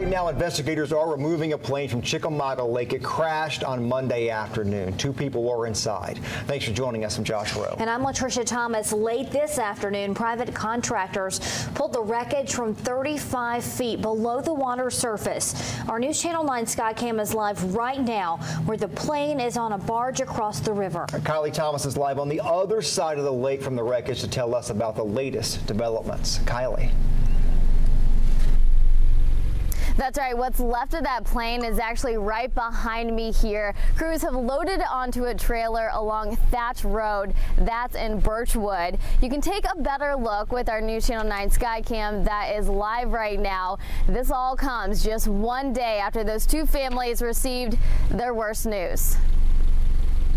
Right now, investigators are removing a plane from Chickamauga Lake. It crashed on Monday afternoon. 2 people were inside. Thanks for joining us. I'm Josh Rowe. And I'm Latricia Thomas. Late this afternoon, private contractors pulled the wreckage from 35 feet below the water surface. Our News Channel 9 Skycam is live right now where the plane is on a barge across the river. Kylie Thomas is live on the other side of the lake from the wreckage to tell us about the latest developments. Kylie. That's right. What's left of that plane is actually right behind me here. Crews have loaded it onto a trailer along Thatch Road. That's in Birchwood. You can take a better look with our News Channel 9 Skycam that is live right now. This all comes just one day after those 2 families received their worst news.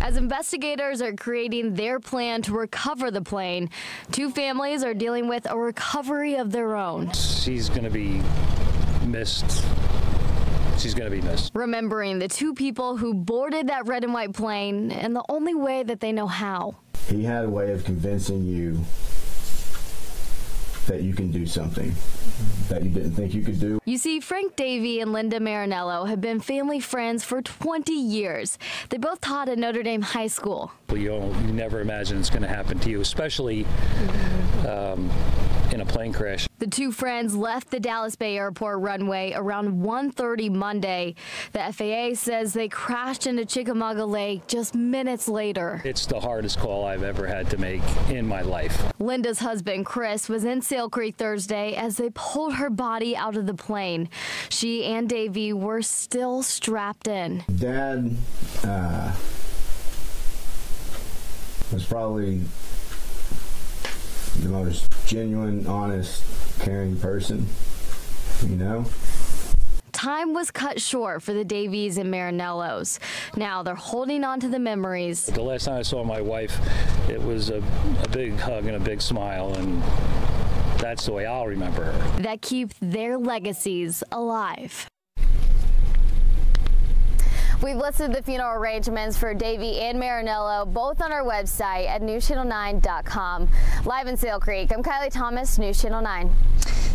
As investigators are creating their plan to recover the plane, 2 families are dealing with a recovery of their own. She's going to be missed. She's going to be missed. Remembering the 2 people who boarded that red and white plane in the only way that they know how. He had a way of convincing you that you can do something that you didn't think you could do. You see, Frank Davey and Linda Marinello have been family friends for 20 years. They both taught at Notre Dame High School. You never imagine it's going to happen to you, especially in a plane crash. The 2 friends left the Dallas Bay Airport runway around 1:30 Monday. The FAA says they crashed into Chickamauga Lake just minutes later. It's the hardest call I've ever had to make in my life. Linda's husband, Chris, was in Sale Creek Thursday as they pulled her body out of the plane. She and Davey were still strapped in. Dad was probably the most genuine, honest, caring person, you know? Time was cut short for the Davies and Marinellos. Now they're holding on to the memories. The last time I saw my wife, it was a big hug and a big smile, and that's the way I'll remember her. That keep their legacies alive. We've listed the funeral arrangements for Davey and Marinello, both on our website at newschannel9.com. Live in Sale Creek, I'm Kylie Thomas, News Channel 9.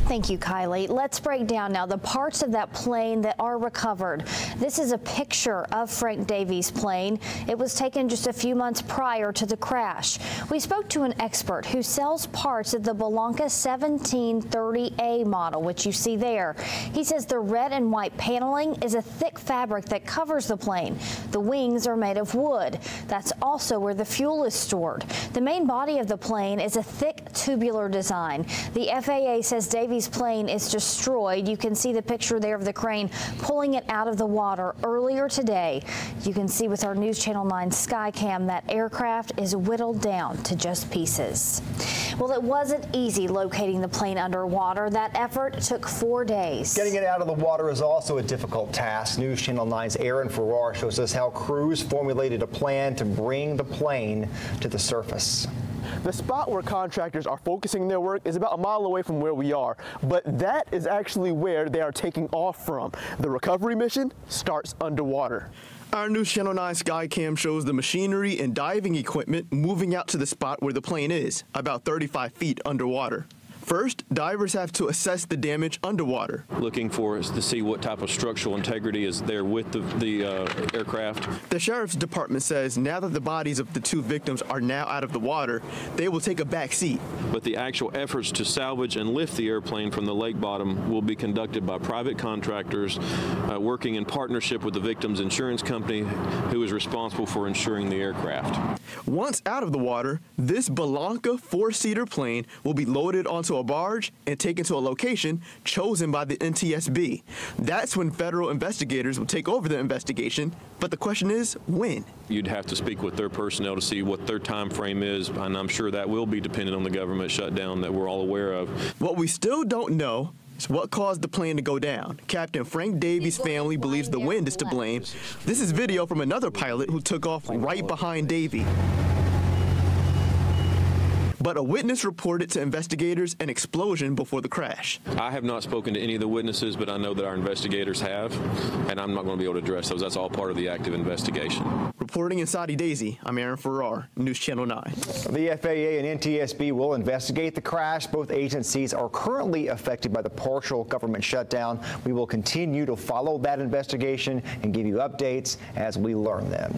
Thank you, Kylie. Let's break down now the parts of that plane that are recovered. This is a picture of Frank Davey's plane. It was taken just a few months prior to the crash. We spoke to an expert who sells parts of the Bellanca 1730A model, which you see there. He says the red and white paneling is a thick fabric that covers the plane. The wings are made of wood. That's also where the fuel is stored. The main body of the plane is a thick tubular design. The FAA says Davey's plane is destroyed. You can see the picture there of the crane pulling it out of the water earlier today. You can see with our News Channel 9 Skycam that aircraft is whittled down to just pieces. Well, it wasn't easy locating the plane underwater. That effort took 4 days. Getting it out of the water is also a difficult task. News Channel 9's Aaron Farrar shows us how crews formulated a plan to bring the plane to the surface. The spot where contractors are focusing their work is about a mile away from where we are, but that is actually where they are taking off from. The recovery mission starts underwater. Our News Channel 9 Skycam shows the machinery and diving equipment moving out to the spot where the plane is, about 35 feet underwater. First, divers have to assess the damage underwater. Looking for us to see what type of structural integrity is there with the aircraft. The Sheriff's Department says now that the bodies of the 2 victims are now out of the water, they will take a back seat. But the actual efforts to salvage and lift the airplane from the lake bottom will be conducted by private contractors working in partnership with the victim's insurance company, who is responsible for insuring the aircraft. Once out of the water, this Bellanca 4-seater plane will be loaded onto a barge and taken to a location chosen by the NTSB. That's when federal investigators will take over the investigation, but the question is, when? You'd have to speak with their personnel to see what their time frame is, and I'm sure that will be dependent on the government shutdown that we're all aware of. What we still don't know is what caused the plane to go down. Captain Frank Davey's family believes the wind is to blame. This is video from another pilot who took off right behind Davey. but a witness reported to investigators an explosion before the crash. I have not spoken to any of the witnesses, but I know that our investigators have, and I'm not going to be able to address those. That's all part of the active investigation. Reporting in Saudi Daisy, I'm Aaron Farrar, News Channel 9. The FAA and NTSB will investigate the crash. Both agencies are currently affected by the partial government shutdown. We will continue to follow that investigation and give you updates as we learn them.